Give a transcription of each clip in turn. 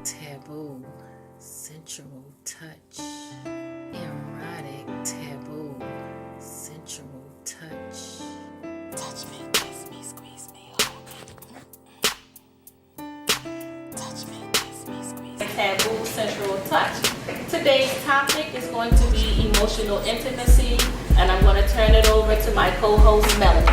Taboo, sensual touch. Erotic taboo, sensual touch. Touch me, kiss me, squeeze me, hold me. Touch me, kiss me, squeeze me. Taboo, sensual touch. Today's topic is going to be emotional intimacy, and I'm going to turn it over to my co-host Melanie.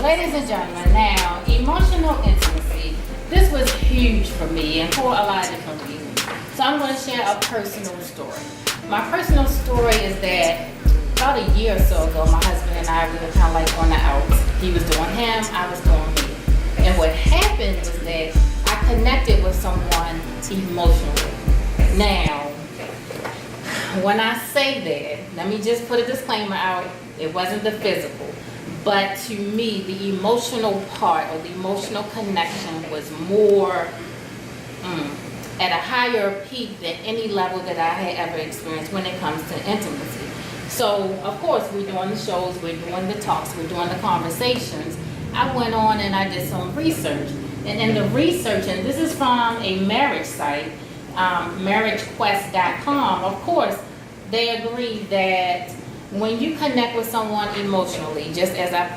Ladies and gentlemen, now, emotional intimacy, this was huge for me and for a lot of different reasons. So I'm going to share a personal story. My personal story is that about a year or so ago, my husband and I, we were kind of like on the outs. He was doing him, I was doing me. And what happened was that I connected with someone emotionally. Now, when I say that, let me just put a disclaimer out, it wasn't the physical. But to me, the emotional part or the emotional connection was more at a higher peak than any level that I had ever experienced when it comes to intimacy. So, of course, we're doing the shows, we're doing the talks, we're doing the conversations. I went on and I did some research. And in the research, and this is from a marriage site, marriagequest.com, of course, they agree that when you connect with someone emotionally, just as I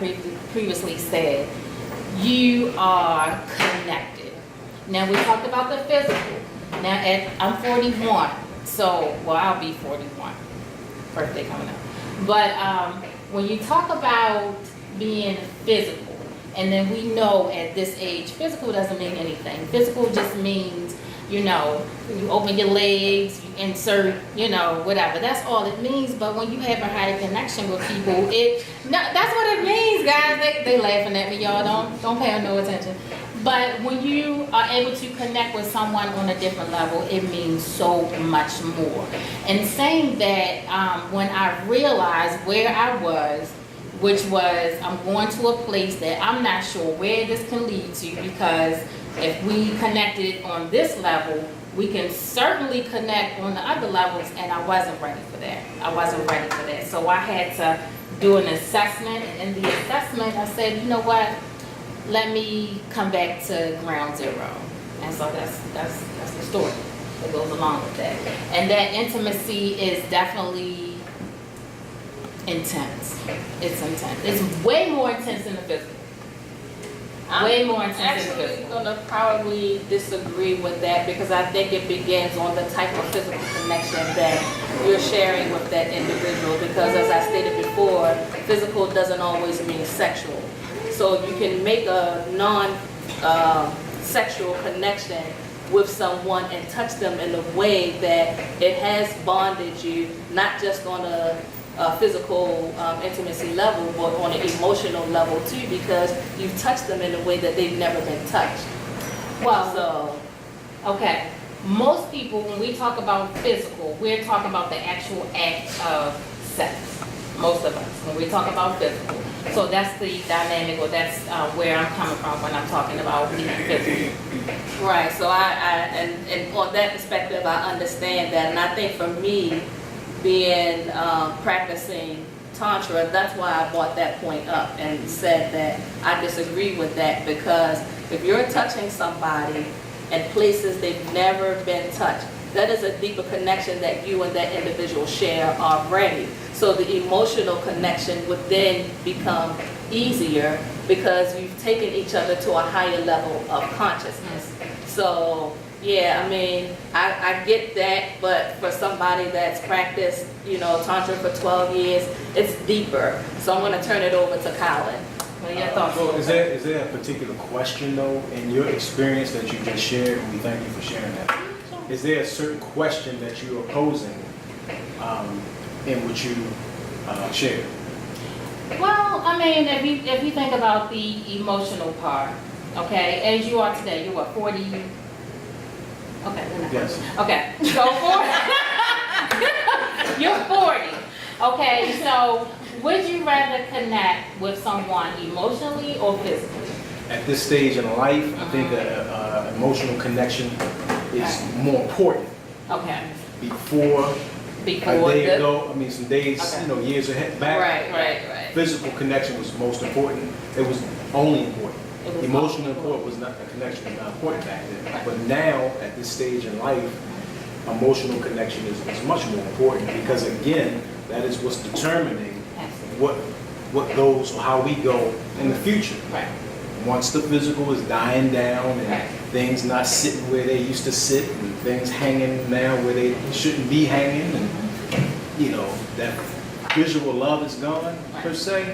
previously said, you are connected. Now, we talked about the physical. Now, I'm 41, so, well, I'll be 41. Birthday coming up. But when you talk about being physical, and then we know at this age, physical doesn't mean anything. Physical just means, you open your legs, you insert, whatever. That's all it means. But when you have a higher connection with people, that's what it means, guys. They laughing at me, y'all. Don't pay no attention. But when you are able to connect with someone on a different level, it means so much more. And saying that, when I realized where I was, which was I'm going to a place that I'm not sure where this can lead to, because if we connected on this level, we can certainly connect on the other levels, and I wasn't ready for that. So I had to do an assessment, and in the assessment I said, you know what, let me come back to ground zero. And so that's the story that goes along with that. And that intimacy is definitely intense. It's intense. It's way more intense than the physical. Way more intense than the Actually, physical. I'm going to probably disagree with that, because I think it begins on the type of physical connection that you're sharing with that individual. Because as I stated before, physical doesn't always mean sexual. So you can make a non-sexual connection with someone and touch them in a way that it has bonded you, not just on a physical intimacy level, but on an emotional level too, because you've touched them in a way that they've never been touched. Okay. Most people, when we talk about physical, we're talking about the actual act of sex. Most of us, when we talk about physical. So that's the dynamic, or that's where I'm coming from when I'm talking about being physical. Right. So and on that perspective, I understand that, and I think for me, being practicing Tantra, that's why I brought that point up and said that I disagree with that, because if you're touching somebody in places they've never been touched, that is a deeper connection that you and that individual share already. So the emotional connection would then become easier, because you've taken each other to a higher level of consciousness. So yeah, I mean, I get that, but for somebody that's practiced, Tantra for 12 years, it's deeper. So I'm going to turn it over to Colin. What are your thoughts? So is there a particular question, though, in your experience that you just shared, and we thank you for sharing that? Is there a certain question that you are posing in which you shared? Well, I mean, if you think about the emotional part, okay, as you are today, you're what, 40? Okay, we're not. Yes. Okay, so 40. You're 40. Okay, so would you rather connect with someone emotionally or physically? At this stage in life, I think an emotional connection is more important. Okay. Before a day ago, some days, years ahead back. Right. Physical connection was most important. It was only important. It was Emotional all- support was not, a connection was not important back then. But now, at this stage in life, emotional connection is much more important because again, that is what's determining Absolutely. what goes or how we go in the future. Right. Once the physical is dying down and Right. things not sitting where they used to sit and things hanging now where they shouldn't be hanging and, you know, that visual love is gone, per se,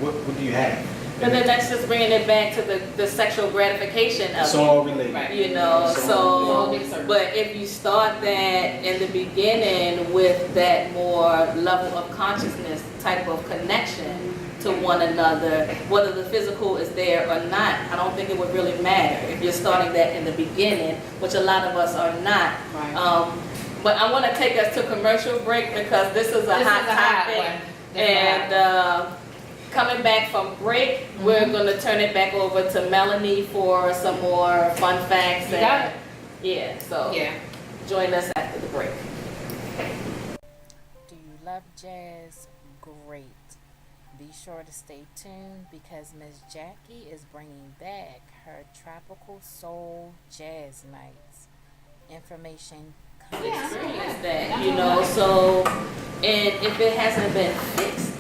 what do you have? But then that's just bringing it back to the sexual gratification of It's it. all related. Right. You know, It's all so, related. but if you start that in the beginning with that more level of consciousness type of connection to one another, whether the physical is there or not, I don't think it would really matter if you're starting that in the beginning, which a lot of us are not. Right. But I want to take us to commercial break because this is a hot topic. And coming back from break, we're going to turn it back over to Melanie for some more fun facts. You got it. Yeah, so Yeah. join us after the break. Do you love jazz? Great. Be sure to stay tuned because Miss Jackie is bringing back her Tropical Soul Jazz Nights. Information coming Experience that, you know, so, and if it hasn't been fixed,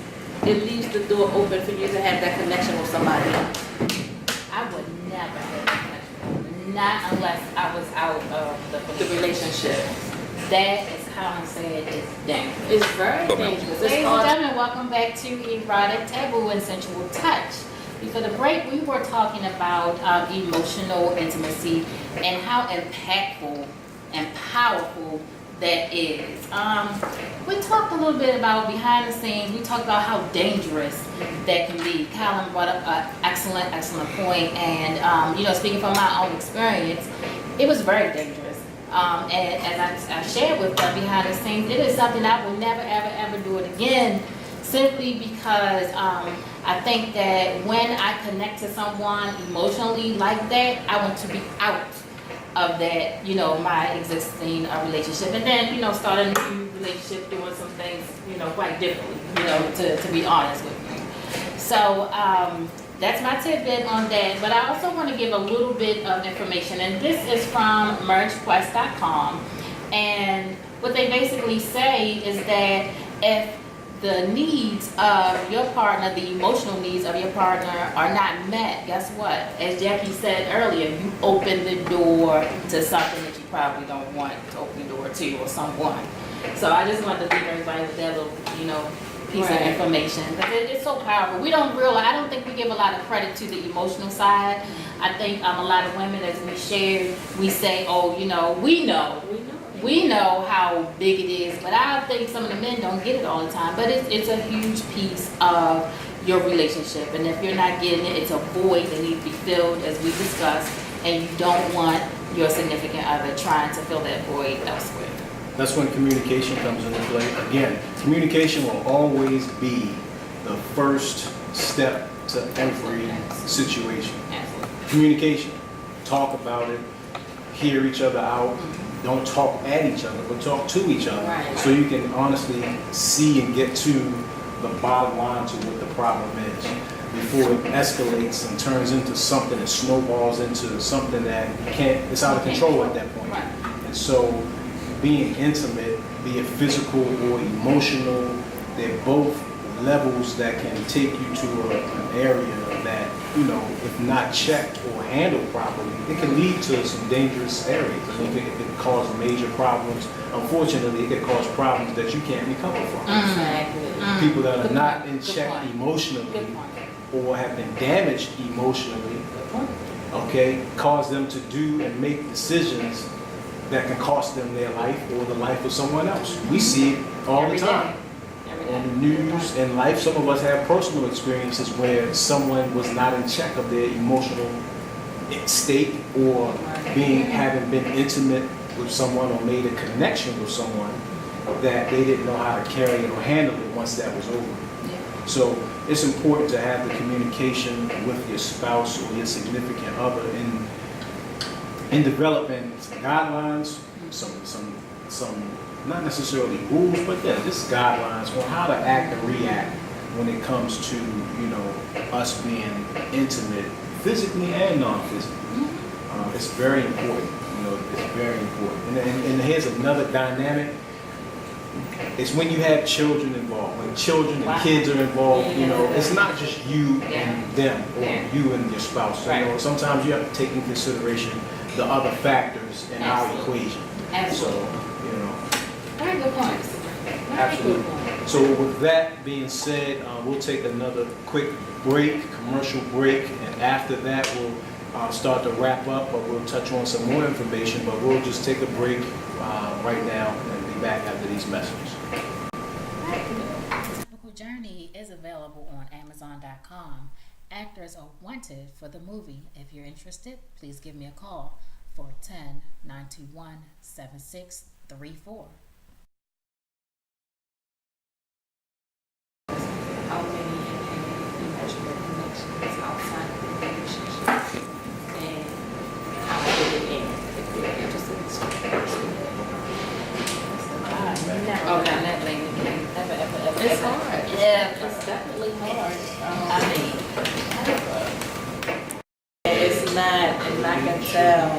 it leaves the door open for you to have that connection with somebody else. I would never have that connection. Not unless I was out of The relationship. That, as Colin said, is dangerous. It's very dangerous. It's Ladies and hard. gentlemen, welcome back to Erotic Taboo and Sensual Touch. Before the break, we were talking about emotional intimacy and how impactful and powerful that is. We talked a little bit about behind the scenes. We talked about how dangerous that can be. Colin brought up an excellent point. And, you know, speaking from my own experience, it was very dangerous. And as I shared with them behind the scenes, it is something I will never, ever do it again, simply because I think that when I connect to someone emotionally like that, I want to be out of that, you know, my existing relationship. And then, you know, start a new relationship doing some things, you know, quite differently, you know, to be honest with you. So, that's my tidbit on that, but I also want to give a little bit of information, and this is from mergequest.com, and what they basically say is that if the needs of your partner, the emotional needs of your partner are not met, guess what? As Jackie said earlier, you open the door to something that you probably don't want to open the door to or someone. So I just wanted to leave everybody with that little, you know, piece of information, because it's so powerful. We don't realize, I don't think we give a lot of credit to the emotional side. I think a lot of women, as we shared, we say, oh, you know, we know how big it is, but I think some of the men don't get it all the time. But it's a huge piece of your relationship, and if you're not getting it, it's a void that needs to be filled, as we discussed, and you don't want your significant other trying to fill that void elsewhere. That's when communication comes into play. Again, communication will always be the first step to every situation. Absolutely. Communication. Talk about it. Hear each other out. Don't talk at each other, but talk to each other. Right. So you can honestly see and get to the bottom line to what the problem is before it escalates and turns into something that snowballs into something that it's out of control at that point. Right. And so being intimate, be it physical or emotional, they're both levels that can take you to an area that, you know, if not checked or handled properly, it can lead to some dangerous areas. I mean, it can cause major problems. Unfortunately, it can cause problems that you can't recover from. Exactly. People that are Good not point. in Good check point. emotionally Good point. or have been damaged emotionally, okay, cause them to do and make decisions that can cost them their life or the life of someone else. We see it all Every the day. time. Every On day. the news and life, some of us have personal experiences where someone was not in check of their emotional state or having been intimate with someone or made a connection with someone that they didn't know how to carry it or handle it once that was over. Yeah. So it's important to have the communication with your spouse or your significant other in developing some guidelines, some not necessarily rules, but yeah, just guidelines on how to act and react when it comes to, you know, us being intimate physically and non-physically. It's very important. You know, it's very important. And here's another dynamic. It's when you have children involved. When children and kids are involved, you know, it's not just you and them or you and your spouse. You know, sometimes you have to take in consideration the other factors in our equation. Absolutely. So, you know. Very good points. Absolutely. So with that being said, we'll take another quick break, commercial break, and after that we'll start to wrap up, but we'll touch on some more information, but we'll just take a break right now and be back after these messages. Typical Journey is available on Amazon.com. Actors are wanted for the movie. If you're interested, please give me a call, 410-921-7634. How many emotional connections outside of the relationship, and how I did it in, if you're interested in something. Okay, that lady can ever. It's hard. Yeah, It's definitely hard. I mean, It's not, and I can tell.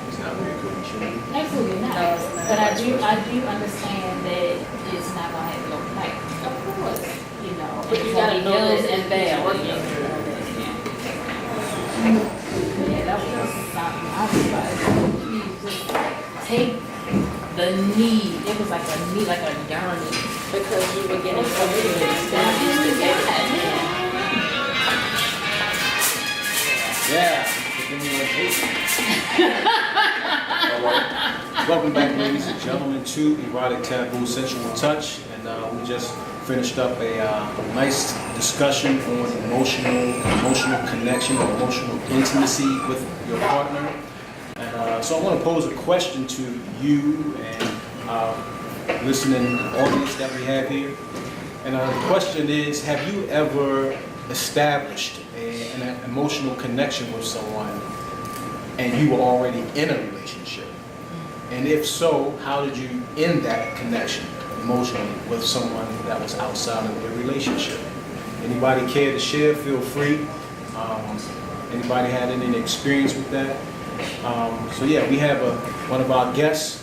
It's not very good. Shouldn't be. Absolutely not. No, it's not. But I do understand that it's not gonna happen overnight. Of course. You know, But you gotta know this and and fail. working Yeah, through. that was something I was like, please just take the need. It was like a need, like a yearning. Because you were getting so many things Yeah. Yeah. Give me one taste. All right. Welcome back, ladies and gentlemen, to Erotic Taboo, Sensual Touch. And we just finished up a nice discussion on emotional connection or emotional intimacy with your partner. And so I want to pose a question to you and listening audience that we have here. And the question is, have you ever established an emotional connection with someone and you were already in a relationship? And if so, how did you end that connection emotionally with someone that was outside of your relationship? Anybody care to share? Feel free. Anybody had any experience with that? So yeah, we have one of our guests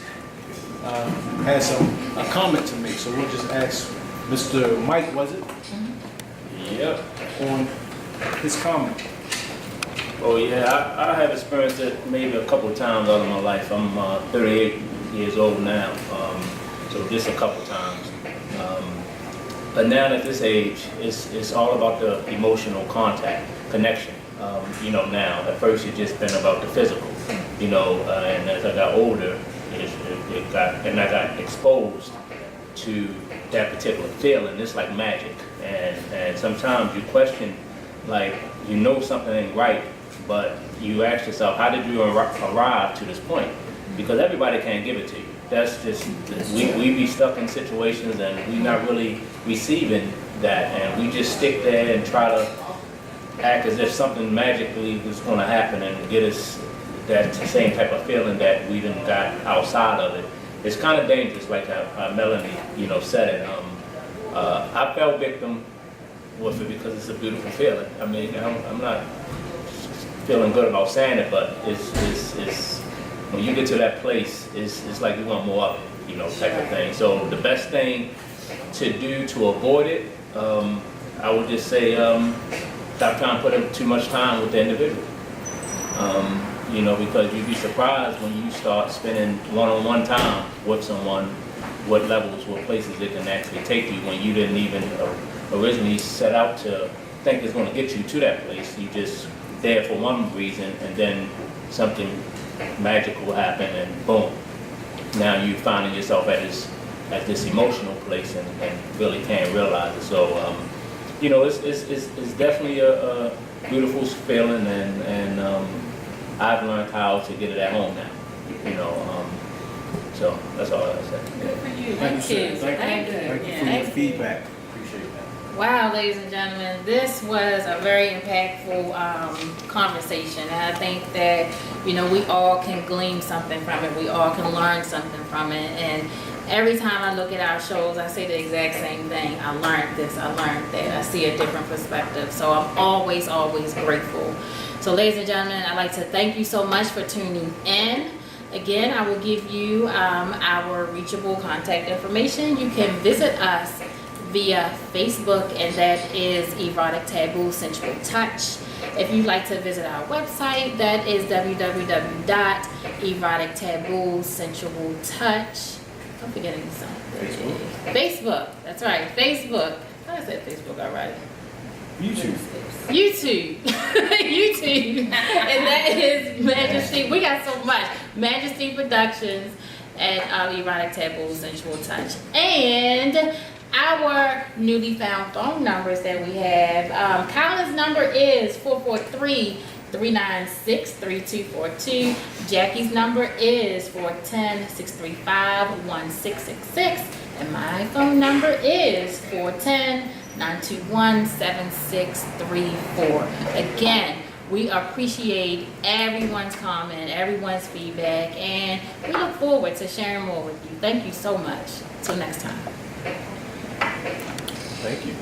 has a comment to make. So we'll just ask Mr. Mike, was it? Yep. On his comment. Oh yeah, I have experienced it maybe a couple of times out of my life. I'm 38 years old now, so just a couple of times. But now at this age, it's all about the emotional contact, connection. You know, now at first it's just been about the physical. You know, and as I got older, and I got exposed to that particular feeling. It's like magic, and sometimes you question, like, you know something ain't right, but you ask yourself, how did you arrive to this point? Because everybody can't give it to you. That's just, we be stuck in situations and we not really receiving that, and we just stick there and try to act as if something magically is going to happen and get us that same type of feeling that we done got outside of it. It's kind of dangerous, like Melanie, you know, said it. I fell victim with it because it's a beautiful feeling. I mean, I'm not feeling good about saying it, but it's when you get to that place, it's like you want more of it, you know, type of thing. So the best thing to do to avoid it, I would just say, stop trying to put in too much time with the individual. You know, because you'd be surprised when you start spending one-on-one time with someone, what levels, what places it can actually take you when you didn't even originally set out to think it's going to get you to that place. You just there for one reason, and then something magical happen, and boom, now you're finding yourself at this emotional place and really can't realize it. So, you know, it's definitely a beautiful feeling, and I've learned how to get it at home now. You know, so that's all I say. Good for you. Thank you, sir. Thank you. Thank you. Thank you for your feedback. Appreciate that. Wow, ladies and gentlemen, this was a very impactful conversation. And I think that, you know, we all can glean something from it. We all can learn something from it. And every time I look at our shows, I say the exact same thing. I learned this, I learned that. I see a different perspective. So I'm always, always grateful. So ladies and gentlemen, I'd like to thank you so much for tuning in. Again, I will give you our reachable contact information. You can visit us via Facebook, and that is Erotic Taboo Sensual Touch. If you'd like to visit our website, that is www.erotictaboosensualtouch. I'm forgetting something. Facebook. That's right, Facebook. I said Facebook already. YouTube. YouTube. YouTube. And that is Majesty. We got so much. Majesty Productions and Erotic Taboo Sensual Touch. And our newly found phone numbers that we have. Colin's number is 443-396-3242. Jackie's number is 410-635-1666. And my phone number is 410-921-7634. Again, we appreciate everyone's comment, everyone's feedback, and we look forward to sharing more with you. Thank you so much. Till next time. Thank you.